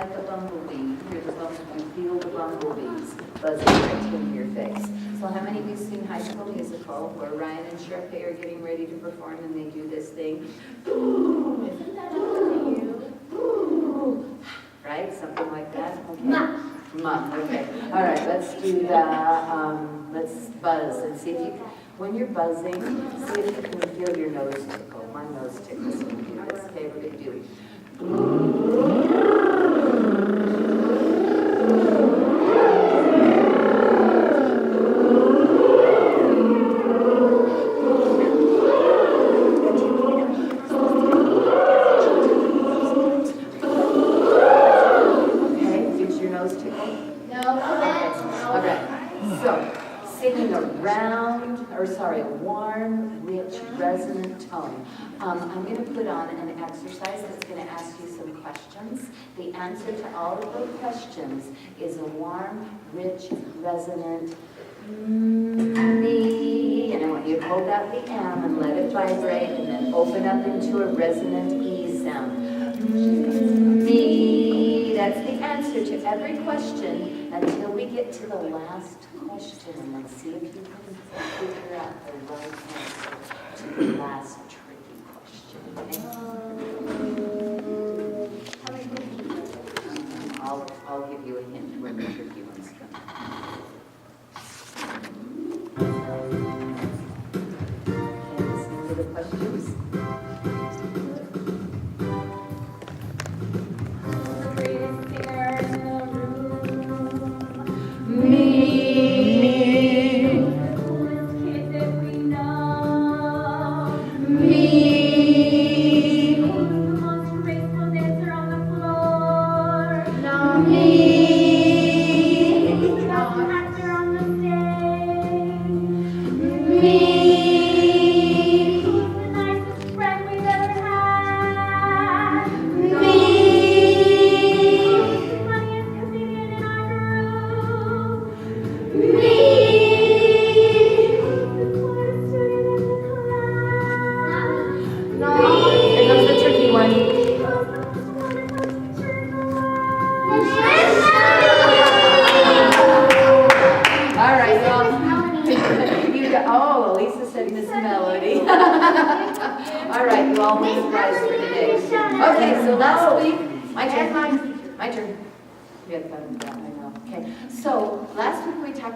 like a bumblebee. You hear the bumblebee, feel the bumblebees buzzing right in your face. So how many of you seen High School Musical where Ryan and Sharpay are getting ready to perform and they do this thing? Isn't that you? Right? Something like that? Okay. Ma. Okay. All right, let's do the, let's buzz and see if you can, when you're buzzing, see if you can feel your nose tickle. My nose tickles when you do this. Okay, we're going to do okay, did your nose tickle? No. All right, so singing a a warm, rich, resonant tone. I'm going to put on an exercise that's going to ask you some questions. The answer to all of those questions is a warm, rich, resonant me. And I want you to hold out the M and let it vibrate and then open up into a resonant E sound. Me. That's the answer to every question until we get to the last question and then see if you can figure out the right answer to the last tricky question. Okay? I'll give you a hint when the tricky ones come. Okay, listen to the questions.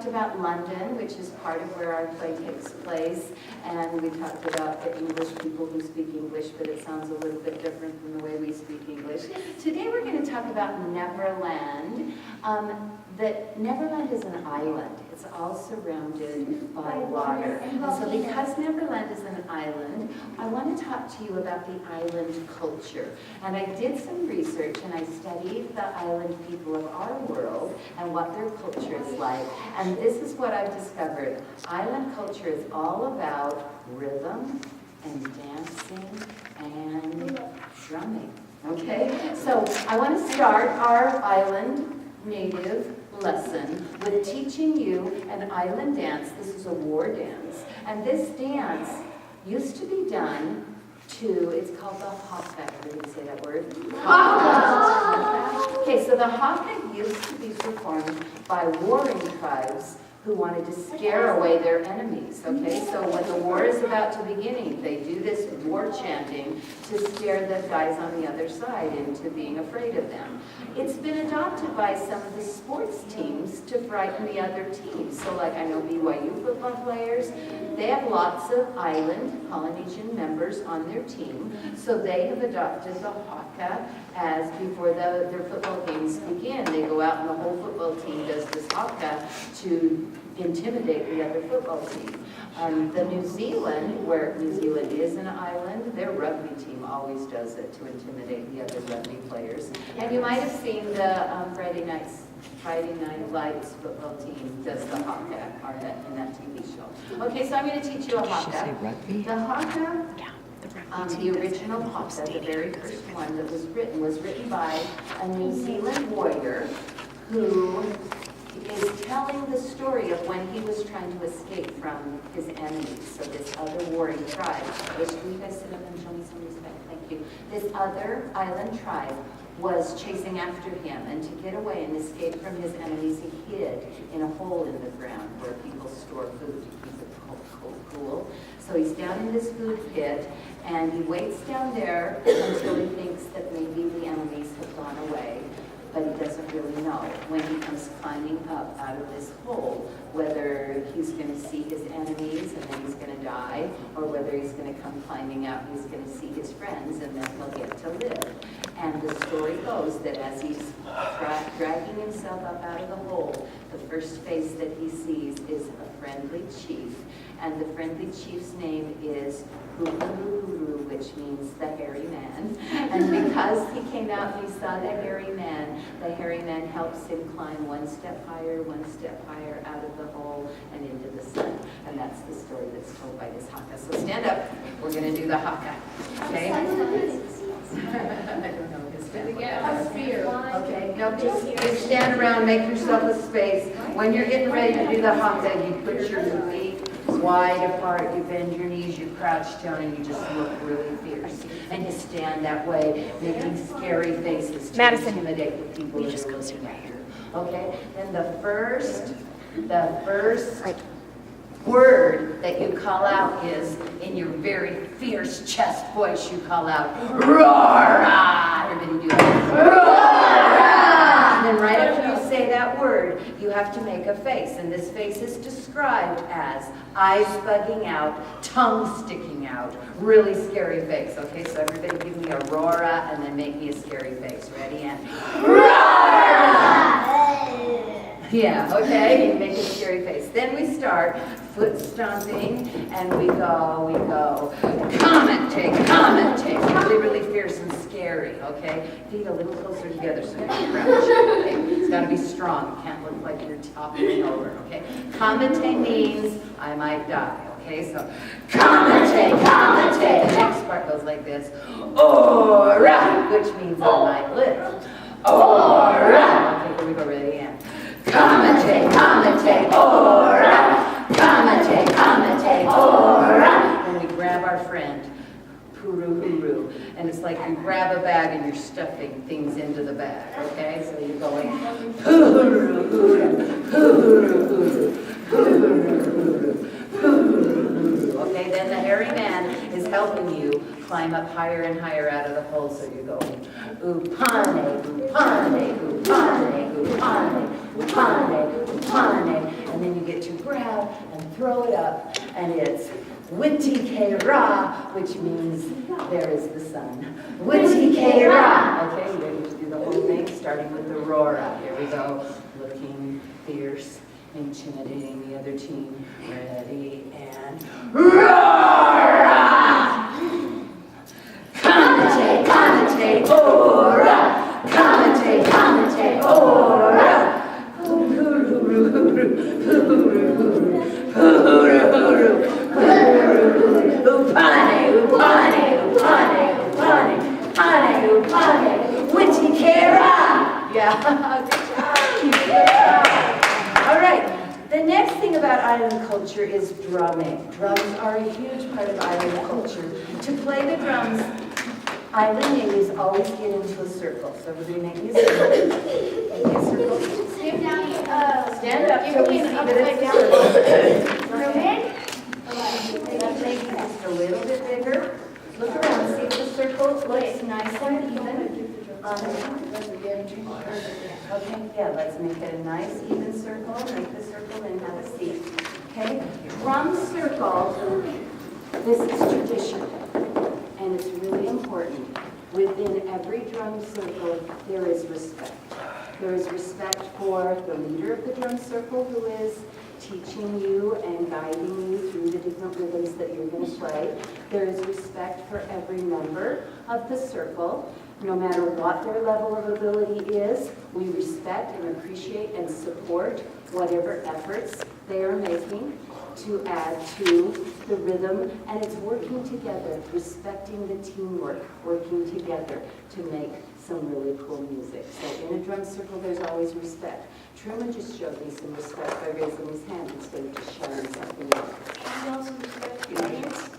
About London, which is part of where our play takes place, and we talked about the English people who speak English, but it sounds a little bit different from the way we speak English. Today we're going to talk about Neverland. That Neverland is an island. It's all surrounded by water. And so because Neverland is an island, I want to talk to you about the island culture. And I did some research and I studied the island people of our world and what their culture is like. And this is what I've discovered. Island culture is all about rhythm and dancing and drumming. Okay? So I want to start our island native lesson with teaching you an island dance. This is a war dance. And this dance used to be done to, it's called the haka. Everybody say that word? Haka. Okay, so the haka used to be performed by warring tribes who wanted to scare away their enemies, okay? So when the war is about to begin, they do this war chanting to scare the guys on the other side into being afraid of them. It's been adopted by some of the sports teams to frighten the other teams. So like I know BYU football players, they have lots of island Polynesian members on their team, so they have adopted the haka as before their football games begin. They go out and the whole football team does this haka to intimidate the other football team. The New Zealand, where New Zealand is an island, their rugby team always does it to intimidate the other rugby players. And you might have seen the Friday Night Lights football team does the haka in that TV show. Okay, so I'm going to teach you a haka. The haka, the original haka, the very first one that was written by a New Zealand warrior who, is telling the story of when he was trying to escape from his enemies. So this other warring tribe, which, can you guys sit up and show me some respect? Thank you. This other island tribe was chasing after him, and to get away and escape from his enemies, he hid in a hole in the ground where people store food to keep it cool. So he's down in this food pit, and he waits down there until he thinks that maybe the enemies have gone away, but he doesn't really know. When he comes climbing up out of this hole, whether he's going to see his enemies and then he's going to die, or whether he's going to come climbing out and he's going to see his friends and then he'll get to live. And the story goes that as he's dragging himself up out of the hole, the first face that he sees is a friendly chief. And the friendly chief's name is Huru, which means the hairy man. And because he came out and he saw the hairy man helps him climb one step higher out of the hole and into the sun. And that's the story that's told by this haka. So stand up. We're going to do the haka. Okay? I don't know his family. Okay, no, just stand around, make yourself a space. When you're getting ready to do the haka, you put your feet wide apart, you bend your knees, you crouch down, and you just look really fierce. And you stand that way, making scary faces to intimidate the people. You just go through right here. Okay? Then the first word that you call out is, in your very fierce chest voice, you call out, roar! Everybody do that. Roar! And then right after you say that word, you have to make a face. And this face is described as eyes bugging out, tongue sticking out, really scary face. Okay, so everybody give me a roar and then make me a scary face. Ready? And roar! Yeah, okay, you make a scary face. Then we start foot stomping, and we go, commentate, really, really fierce and scary, okay? Feet a little closer together so you can crouch, okay? It's gotta be strong, it can't look like you're toppling over, okay? Commentate means I might die, okay? So, commentate, the next part goes like this, ora, which means I might live, ora, okay, here we go, ready, and commentate, ora, commentate, ora. And we grab our friend, Huru, and it's like you grab a bag and you're stuffing things into the bag, okay? So you're going, Huru. Okay, then the hairy man is helping you climb up higher and higher out of the hole, so you're going, upane, and then you get to grab and throw it up, and it's Witi Ke Ra, which means there is the sun. Witi Ke Ra. Okay, you ready to do the whole thing, starting with the roar. Here we go, looking fierce, intimidating the other team. Ready, and roar! Commentate, ora! Commentate, ora! Upane, Witi Ke Ra. Yeah, good job. All right, the next thing about island culture is drumming. Drums are a huge part of island culture. To play the drums, island natives always get into a circle. So we're going to make a circle. Make a circle. Stand up so we see that it's a circle. Okay? Let's make it just a little bit bigger. Look around, see if the circle looks nice and even. Okay, yeah, let's make it a nice even circle. Make the circle and have a seat. Okay? Drum circle, this is tradition, and it's really important. Within every drum circle, there is respect. There is respect for the leader of the drum circle, who is teaching you and guiding you through the different rhythms that you're going to play. There is respect for every member of the circle. No matter what their level of ability is, we respect and appreciate and support whatever efforts they are making to add to the rhythm. And it's working together, respecting the teamwork, working together to make some really cool music. So in a drum circle, there's always respect. Truman just showed me some respect by raising his hand instead of just shouting something else. Can you also respect the audience?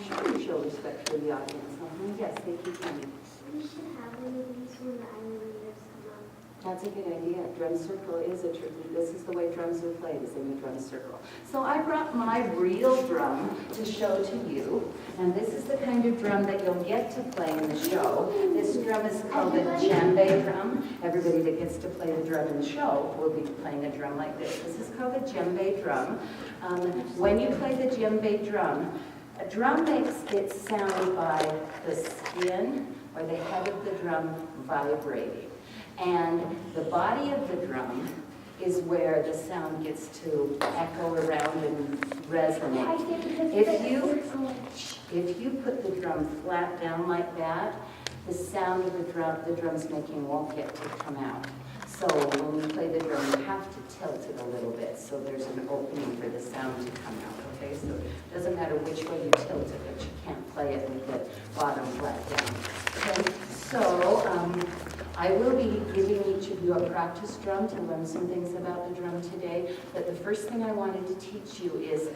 Sure, you show respect for the audience. Yes, they keep coming. We should have one of these when the island leaders come up. That's a good idea. Drum circle is a tricky. This is the way drums are played, is in the drum circle. So I brought my real drum to show to you. And this is the kind of drum that you'll get to play in the show. This drum is called a djembe drum. Everybody that gets to play the drum in the show will be playing a drum like this. This is called a djembe drum. When you play the djembe drum, a drum makes its sound by the skin or the head of the drum vibrating. And the body of the drum is where the sound gets to echo around and resonate. If you put the drum flat down like that, the sound of the drum's making won't get to come out. So when you play the drum, you have to tilt it a little bit so there's an opening for the sound to come out, okay? So it doesn't matter which way you tilt it, but you can't play it with the bottom flat down. Okay, so I will be giving each of you a practice drum to learn some things about the drum today, but the first thing I wanted to teach you is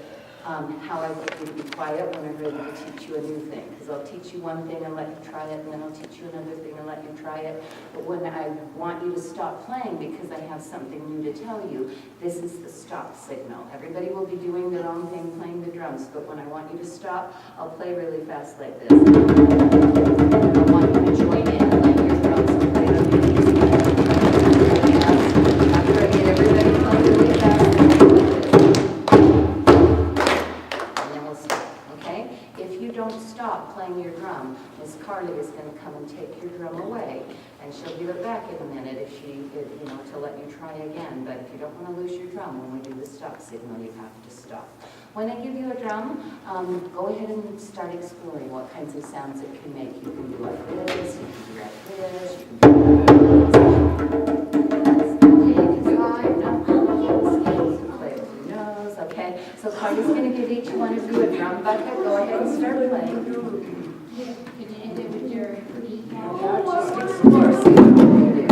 how I get you to be quiet when I'm ready to teach you a new thing. Because I'll teach you one thing and let you try it, and then I'll teach you another thing and let you try it. But when I want you to stop playing because I have something new to tell you, this is the stop signal. Everybody will be doing their own thing, playing the drums, but when I want you to stop, I'll play really fast like this. And I want you to join in and let your drums play really fast. After I get everybody playing really fast, don't stop playing your drum, Miss Carly is going to come and take your drum away, and she'll be back in a minute if to let you try again. But if you don't want to lose your drum, when we do the stop signal, you have to stop. When I give you a drum, go ahead and start exploring what kinds of sounds it can make. You can do like this, you can do like this, you can do like this. Okay, so Carly's going to give each one of you a drum bucket. Go ahead and start playing. Can you end it with your feet? Just explore, see what you do.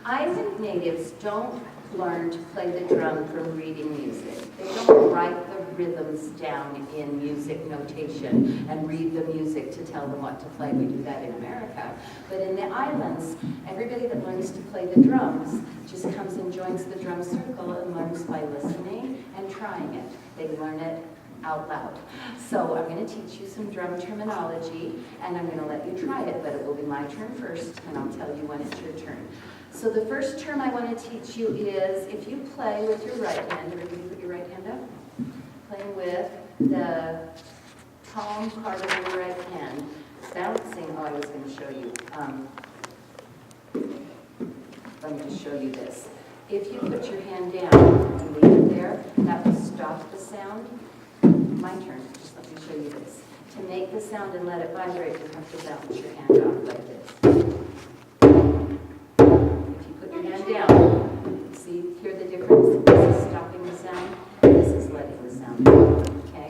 Island natives don't learn to play the drum from reading music. They don't write the rhythms down in music notation and read the music to tell them what to play. We do that in America. But in the islands, everybody that learns to play the drums just comes and joins the drum circle and learns by listening and trying it. They learn it out loud. So I'm going to teach you some drum terminology, and I'm going to let you try it, but it will be my turn first, and I'll tell you when it's your turn. So the first term I want to teach you is, if you play with your right hand, everybody put your right hand up, playing with the palm part of your right hand, bouncing, I was going to show you, let me just show you this. If you put your hand down and leave it there, that will stop the sound. My turn, just let me show you this. To make the sound and let it vibrate, you have to bounce your hand off like this. If you put your hand down, see, hear the difference? This is stopping the sound, this is letting the sound go. Okay,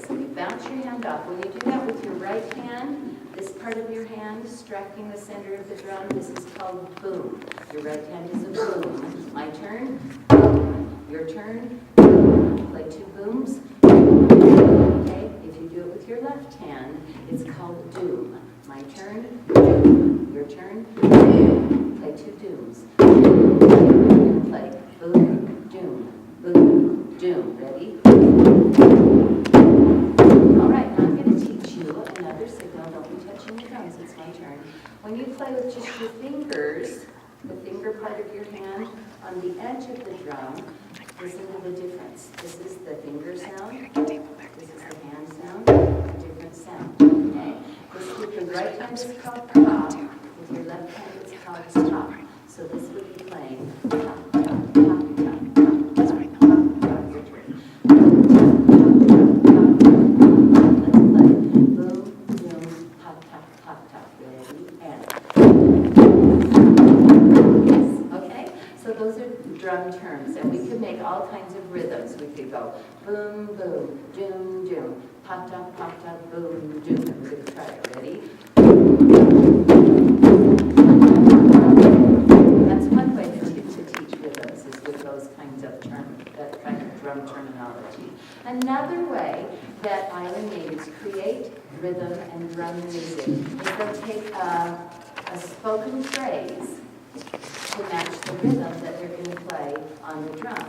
so you bounce your hand off. When you do that with your right hand, this part of your hand striking the center of the drum, this is called boom. Your right hand is a boom. My turn, boom. Your turn, boom. Play two booms. Okay, if you do it with your left hand, it's called doom. My turn, doom. Your turn, doom. Play two dooms. Play boom, doom, boom, doom. Ready? All right, now I'm going to teach you another signal. Don't be touching the drums, it's my turn. When you play with just your fingers, the finger part of your hand on the edge of the drum, listen to the difference. This is the finger sound, this is the hand sound. right hand is called pa, with your left hand it's called top. So this would be playing top, top, top, top, top, top, top, top. Your turn. Let's play. Boom, boom, pop, pop, pop, pop. Ready, and. Yes, okay? So those are drum terms, and we could make all kinds of rhythms. We could go boom, boom, doom, doom, pop, top, pop, top, boom, doom. And we're going to try it. Ready? That's one way to teach rhythms, is with those kinds of that kind of drum terminology. Another way that island natives create rhythm and drum music is they'll take a spoken phrase to match the rhythm that they're going to play on the drum.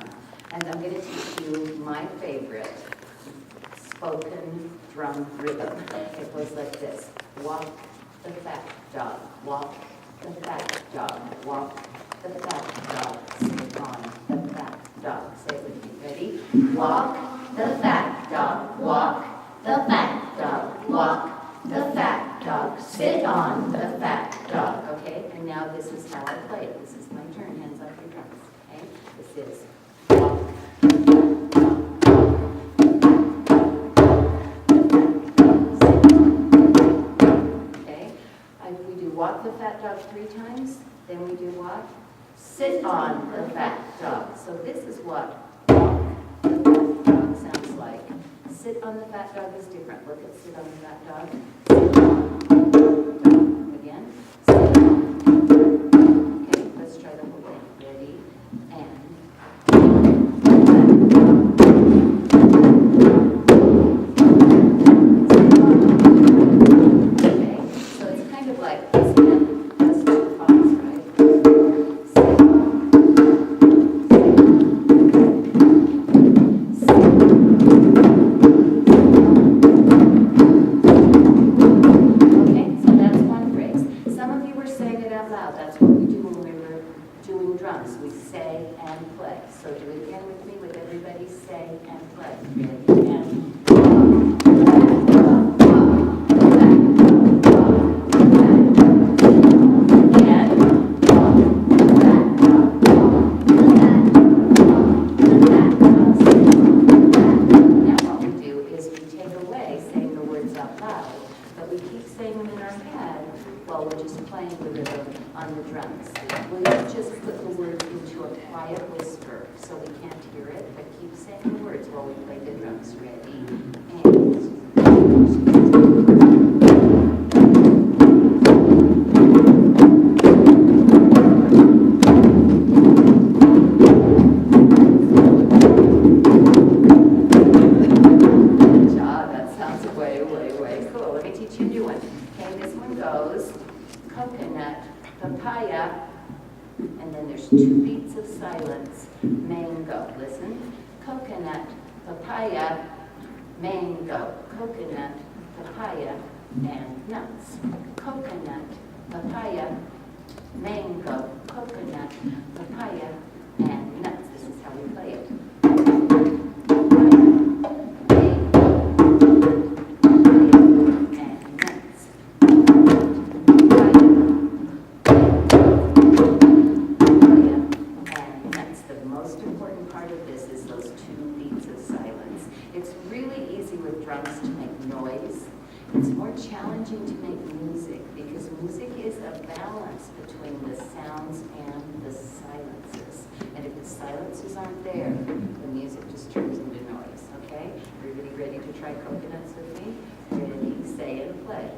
And I'm going to teach you my favorite spoken drum rhythm. It goes like this. Walk the fat dog, walk the fat dog, walk the fat dog, sit on the fat dog. Say it with me, ready? Walk the fat dog, walk the fat dog, walk the fat dog, sit on the fat dog. Okay, and now this is how I play it. This is my turn, hands off your drums. Okay, this is walk. Walk the fat dog 3 times, then we do what? Sit on the fat dog. So this is what walk the fat dog sounds like. Sit on the fat dog is different. Look at sit on the fat dog. Sit on dog. Again. Sit on. Okay, let's try the whole thing. Ready? And. Okay, so it's kind of like this. That's what we do when we were doing drums. We say and play. So do it again with me, with everybody say and play. Ready? And. Now what we do is we take away saying the words out loud, but we keep saying them in our head while we're just playing the rhythm on the drums. Will you just put the words into a quiet whisper so we can't hear it, but keep saying the words while we play the drums. Ready? And. Good job. That sounds way, way, way cool. Let me teach you a new one. Okay, this one goes coconut, papaya, and then there's 2 beats of silence, mango. Listen. Coconut, papaya, mango. Coconut, papaya, and nuts. Coconut, papaya, mango. Coconut, papaya, and nuts. This is how we play it. Drums to make noise. It's more challenging to make music because music is a balance between the sounds and the silences. And if the silences aren't there, the music just turns into noise, okay? Everybody ready to try coconuts with me? Ready, say and play.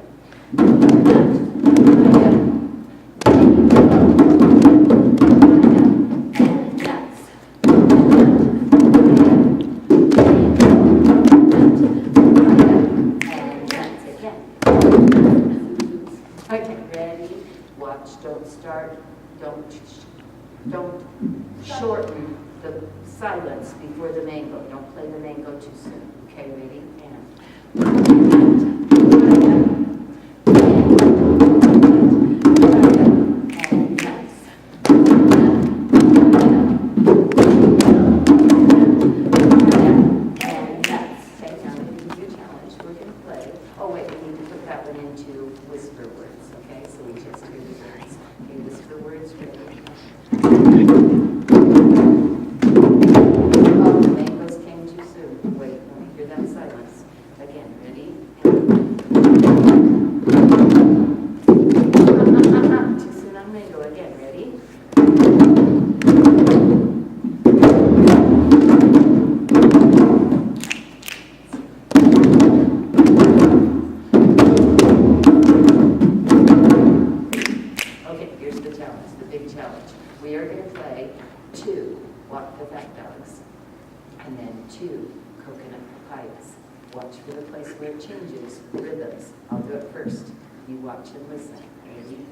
Okay, ready? Watch, don't start, don't shorten the silence before the mango. Don't play the mango too soon. Okay, ready? And nuts. And nuts. Okay, now we can do a challenge. We're going to play play. Oh wait, we need to put that one into whisper words, okay? So we just hear the words. Okay, whisper words, ready? Oh, the mangoes came too soon. Wait, let me hear that silence. Again, ready? Too soon on mango. Again, ready? Okay, here's the challenge, the big challenge. We are going to play 2 Walk the Fat Dogs and then 2 Coconut Papayas. Watch for the place where it changes rhythms. I'll do it first. You watch and listen. Ready?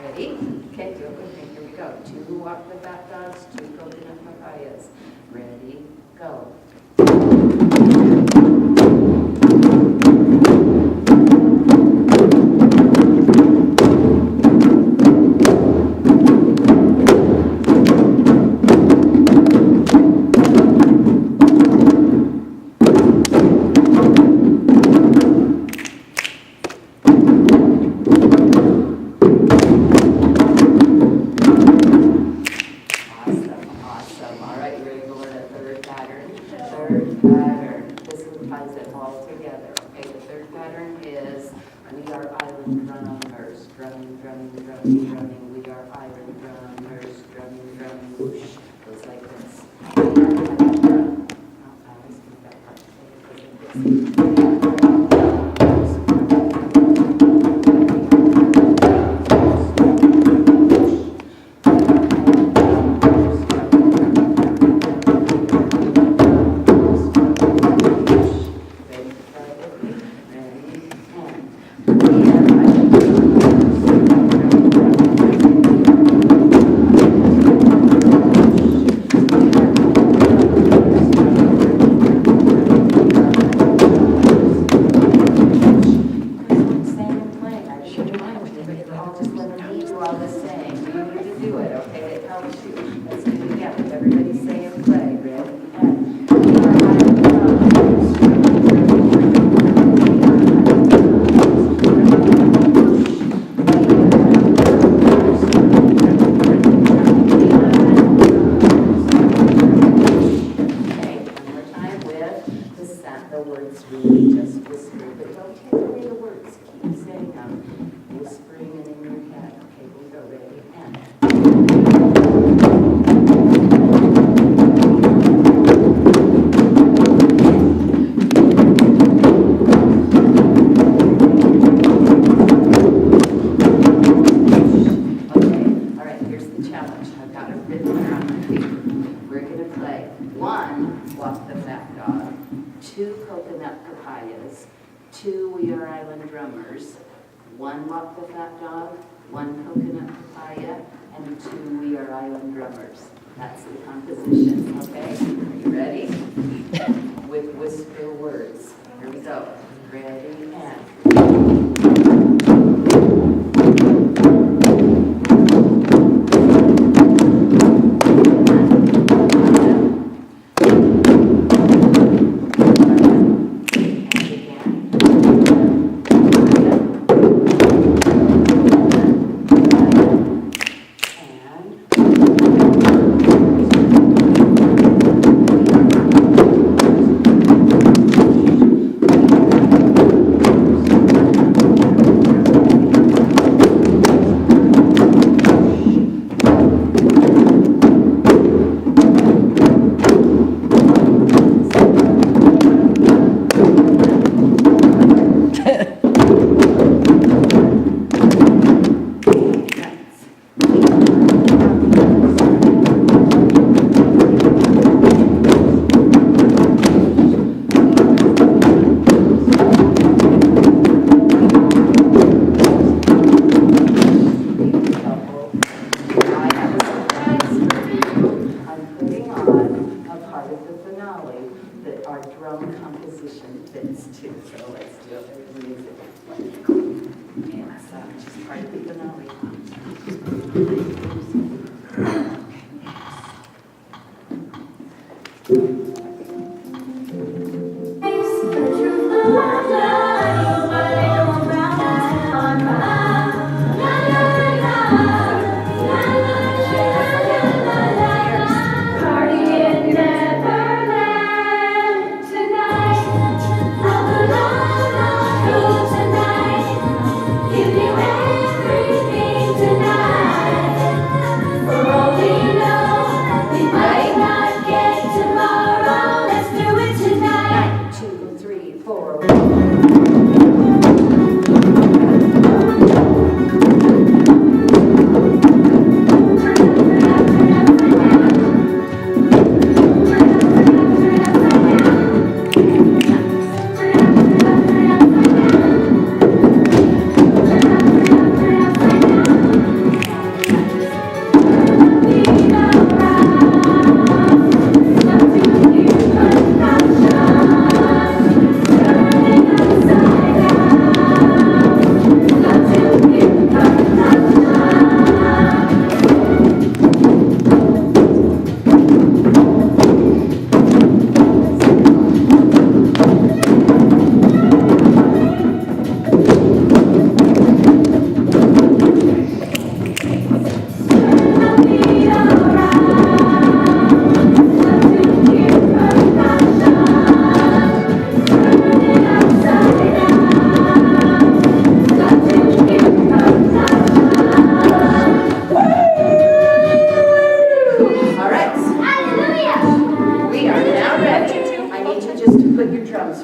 Ready? Okay, do it with me. Here we go. 2 Walk the Fat Dogs, 2 Coconut Papayas. Ready? Go. Awesome. All right, we're going to go in a third pattern. Third pattern. This ties it all together. Okay, the third pattern is we are island drummers. Drumming, drumming, drumming, drumming. We are island drummers. Drumming, drumming, whoosh. Goes like this. We are island drummers. I always keep that part. It goes like this. The words really just whisper, but don't take away the words. Keep saying them, whispering and in your head. Okay, we go. Ready? And. Okay, all right, here's the challenge. I've got it written here on my paper. We're going to play 1 Walk the Fat Dog, 2 Coconut Papayas, 2 We Are Island Drummers, 1 Walk the Fat Dog, 1 Coconut Papaya, and 2 We Are Island Drummers. That's the composition, okay? Are you ready? With whisper words. Here we go. Ready, and... part of the finale.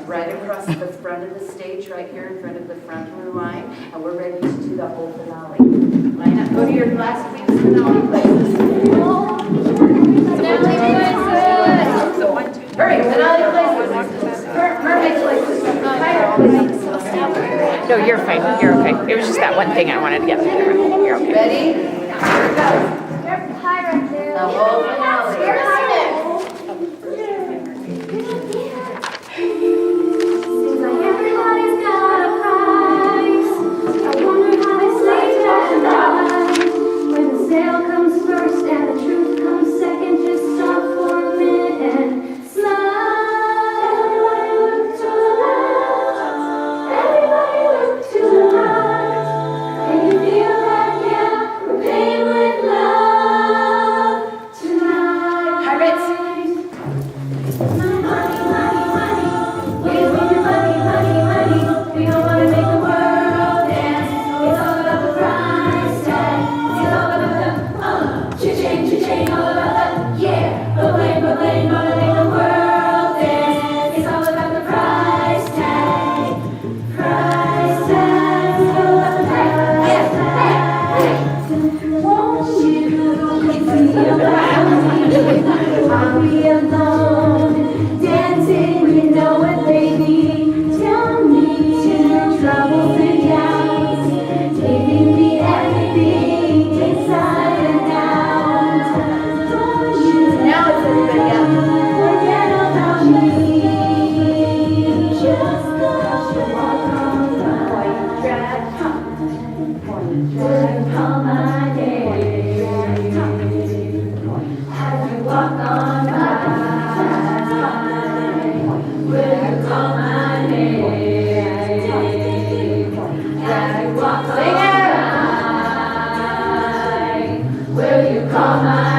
Right across the front of the stage, right here in front of the front blue line, and we're ready to do the whole finale. Line up, go to your last week's finale places. Hurry, finale places. Mermaid places. Pirate places. No, you're fine. You're okay. It was just that one thing I wanted to get through. You're okay. Ready? Here it goes. You're a pirate, dude. The whole finale. You're a pirate. Seems like everybody's got a price. I wonder how they sleep at night. When the sale comes first and the truth comes second, just stop for a minute and smile. Everybody look to the left. Everybody look to the right. Can you feel that? Yeah, we're paying with love tonight. Pirates. Money, money, money, money. We just need your money, money, money. We don't wanna make the world dance. It's all about the price tag. It's all about the cha-ching, cha-ching, all about the yeah. Ba-bling, ba-bling, gonna make the world dance. It's all about the price tag. Price tag. It's all about the price tag. Won't you feel like are we alone? Dancing, you know it, baby. Tell me your troubles and doubts. Giving me everything inside and out. Don't you Now it's everybody up. forget about me. Just walk on by. Call my name. As you walk on by, will you call my name? As you walk on by, will you call my